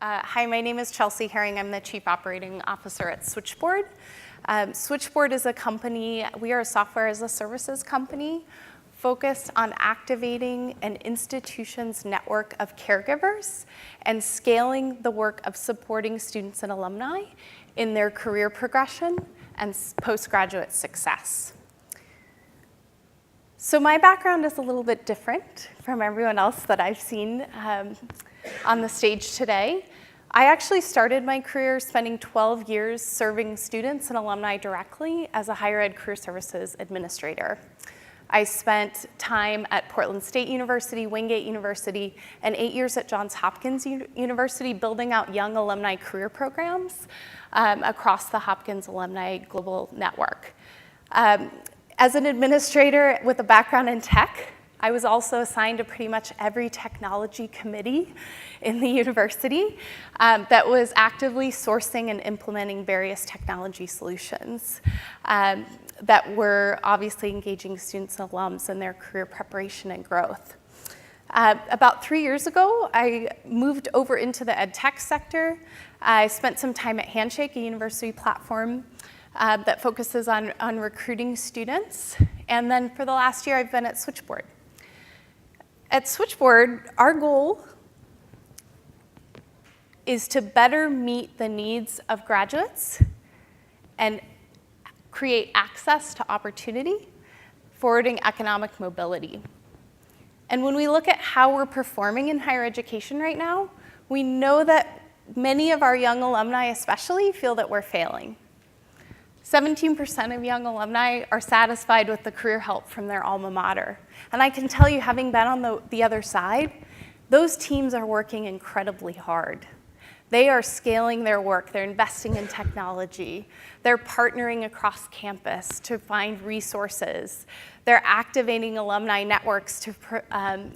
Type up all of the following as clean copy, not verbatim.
Hi, my name is Chelsea Herring. I'm the Chief Operating Officer at Switchboard. Switchboard is a company, we are a software as a services company focused on activating an institution's network of caregivers and scaling the work of supporting students and alumni in their career progression and postgraduate success. So my background is a little bit different from everyone else that I've seen on the stage today. I actually started my career spending 12 years serving students and alumni directly as a higher ed career services administrator. I spent time at Portland State University, Wingate University, and 8 years at Johns Hopkins University building out young alumni career programs across the Hopkins Alumni Global Network. As an administrator with a background in tech, I was also assigned to pretty much every technology committee in the university that was actively sourcing and implementing various technology solutions that were obviously engaging students and alums in their career preparation and growth. About 3 years ago, I moved over into the ed tech sector. I spent some time at Handshake, a university platform that focuses on recruiting students. And then for the last year, I've been at Switchboard. At Switchboard, our goal is to better meet the needs of graduates and create access to opportunity, forwarding economic mobility. And when we look at how we're performing in higher education right now, we know that many of our young alumni especially feel that we're failing. 17% of young alumni are satisfied with the career help from their alma mater. And I can tell you, having been on the other side, those teams are working incredibly hard. They are scaling their work, they're investing in technology, they're partnering across campus to find resources, they're activating alumni networks to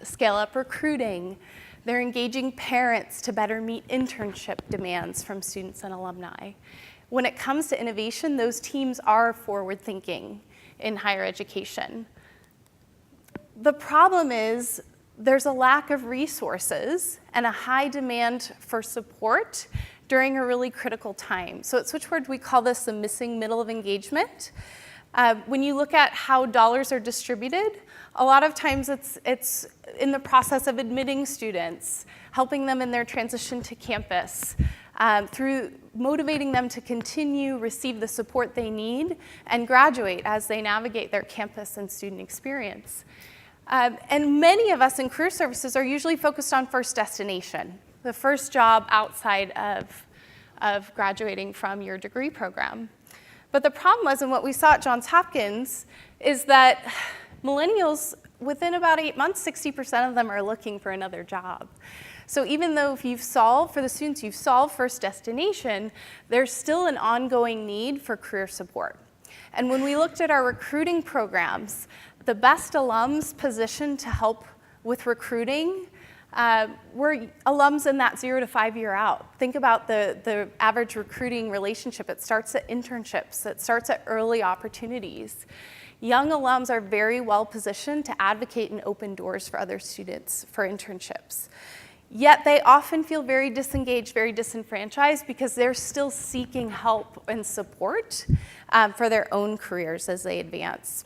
scale up recruiting, they're engaging parents to better meet internship demands from students and alumni. When it comes to innovation, those teams are forward-thinking in higher education. The problem is there's a lack of resources and a high demand for support during a really critical time. So at Switchboard, we call this the missing middle of engagement. When you look at how dollars are distributed, a lot of times it's in the process of admitting students, helping them in their transition to campus, through motivating them to continue, receive the support they need, and graduate as they navigate their campus and student experience. And many of us in career services are usually focused on first destination, the first job outside of graduating from your degree program. But the problem was, and what we saw at Johns Hopkins, is that millennials, within about 8 months, 60% of them are looking for another job. So even though if you've solved, for the students, you've solved first destination, there's still an ongoing need for career support. And when we looked at our recruiting programs, the best alums positioned to help with recruiting were alums in that 0 to 5 year out. Think about the average recruiting relationship. It starts at internships. It starts at early opportunities. Young alums are very well positioned to advocate and open doors for other students for internships. Yet they often feel very disengaged, very disenfranchised because they're still seeking help and support for their own careers as they advance.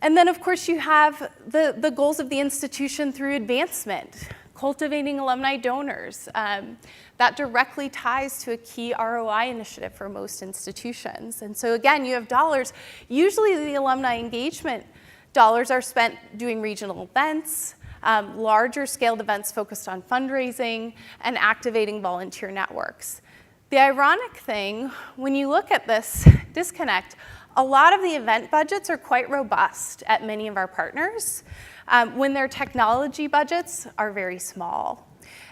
And then, of course, you have the goals of the institution through advancement, cultivating alumni donors. That directly ties to a key ROI initiative for most institutions. And so again, you have dollars. Usually the alumni engagement dollars are spent doing regional events, larger scaled events focused on fundraising and activating volunteer networks. The ironic thing, when you look at this disconnect, a lot of the event budgets are quite robust at many of our partners when their technology budgets are very small.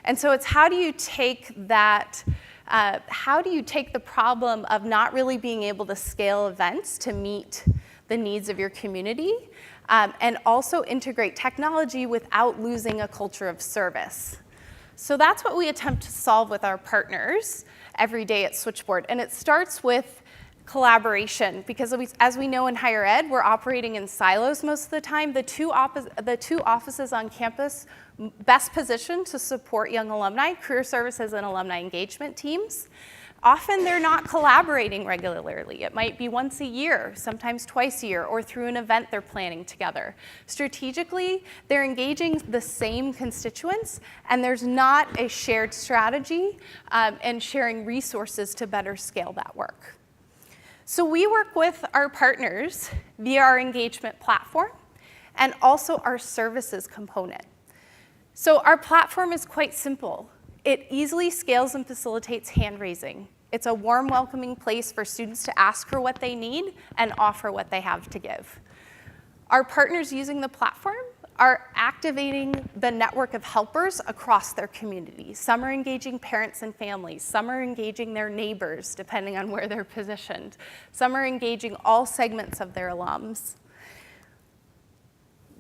And so it's how do you take that, how do you take the problem of not really being able to scale events to meet the needs of your community and also integrate technology without losing a culture of service. So that's what we attempt to solve with our partners every day at Switchboard. And it starts with Collaboration, because as we know in higher ed, we're operating in silos most of the time. The two offices on campus best positioned to support young alumni, career services and alumni engagement teams. Often they're not collaborating regularly. It might be once a year, sometimes twice a year, or through an event they're planning together. Strategically, they're engaging the same constituents, and there's not a shared strategy and sharing resources to better scale that work. So we work with our partners via our engagement platform and also our services component. So our platform is quite simple. It easily scales and facilitates hand raising. It's a warm, welcoming place for students to ask for what they need and offer what they have to give. Our partners using the platform are activating the network of helpers across their community. Some are engaging parents and families. Some are engaging their neighbors, depending on where they're positioned. Some are engaging all segments of their alums.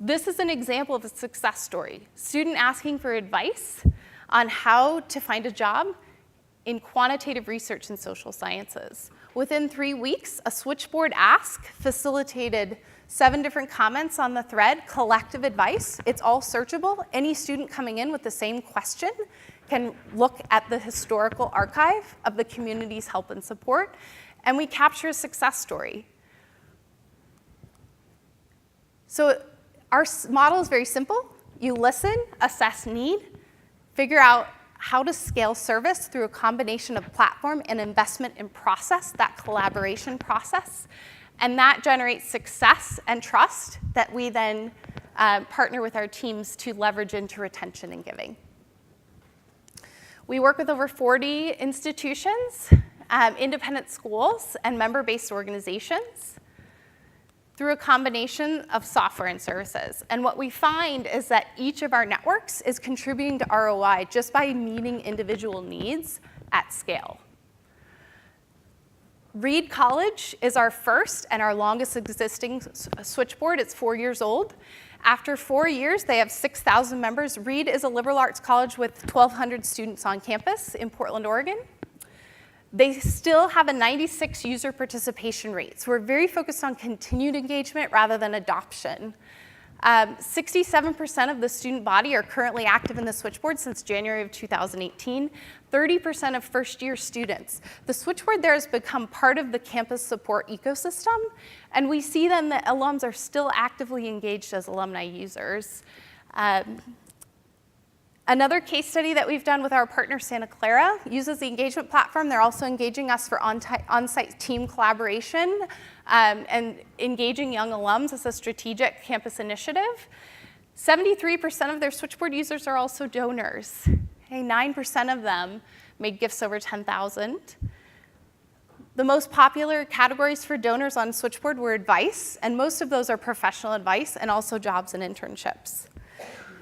This is an example of a success story. Student asking for advice on how to find a job in quantitative research in social sciences. Within 3 weeks, a Switchboard ask facilitated 7 different comments on the thread, collective advice. It's all searchable. Any student coming in with the same question can look at the historical archive of the community's help and support, and we capture a success story. So our model is very simple. You listen, assess need, figure out how to scale service through a combination of platform and investment in process, that collaboration process. And that generates success and trust that we then partner with our teams to leverage into retention and giving. We work with over 40 institutions, independent schools, and member-based organizations through a combination of software and services. And what we find is that each of our networks is contributing to ROI just by meeting individual needs at scale. Reed College is our first and our longest existing switchboard. It's 4 years old. After 4 years, they have 6,000 members. Reed is a liberal arts college with 1,200 students on campus in Portland, Oregon. They still have a 96 user participation rate. So we're very focused on continued engagement rather than adoption. 67% of the student body are currently active in the Switchboard since January of 2018. 30% of first-year students. The Switchboard there has become part of the campus support ecosystem, and we see then that alums are still actively engaged as alumni users. Another case study that we've done with our partner Santa Clara uses the engagement platform. They're also engaging us for on-site team collaboration and engaging young alums as a strategic campus initiative. 73% of their Switchboard users are also donors. 9% of them made gifts over $10,000. The most popular categories for donors on Switchboard were advice, and most of those are professional advice and also jobs and internships.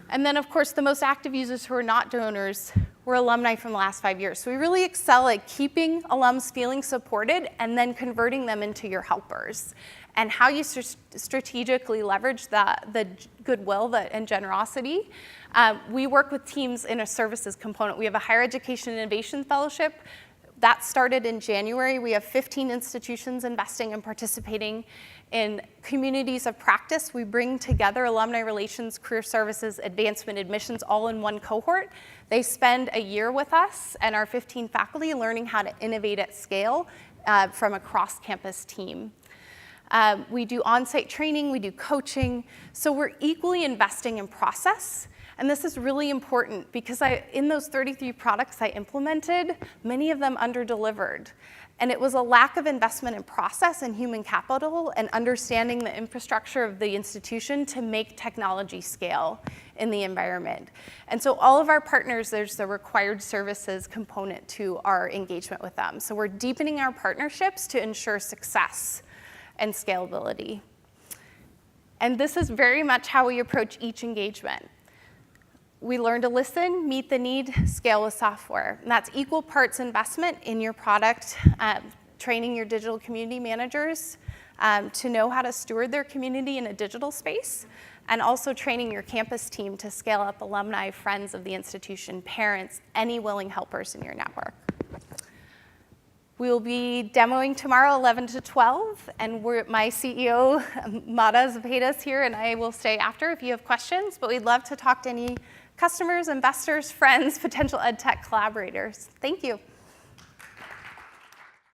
And then, of course, the most active users who are not donors were alumni from the last 5 years. So we really excel at keeping alums feeling supported and then converting them into your helpers. And how you strategically leverage the goodwill and generosity. We work with teams in a services component. We have a higher education innovation fellowship. That started in January. We have 15 institutions investing and participating in communities of practice. We bring together alumni relations, career services, advancement, admissions, all in one cohort. They spend a year with us and our 15 faculty learning how to innovate at scale from a cross-campus team. We do on-site training, we do coaching. So we're equally investing in process. And this is really important because in those 33 products I implemented, many of them under-delivered. And it was a lack of investment in process and human capital and understanding the infrastructure of the institution to make technology scale in the environment. And so all of our partners, there's the required services component to our engagement with them. So we're deepening our partnerships to ensure success and scalability. And this is very much how we approach each engagement. We learn to listen, meet the need, scale with software. And that's equal parts investment in your product, training your digital community managers to know how to steward their community in a digital space, and also training your campus team to scale up alumni, friends of the institution, parents, any willing helpers in your network. We will be demoing tomorrow 11 to 12, and my CEO, Mata Zepeda's here, and I will stay after if you have questions, but we'd love to talk to any customers, investors, friends, potential ed tech collaborators. Thank you.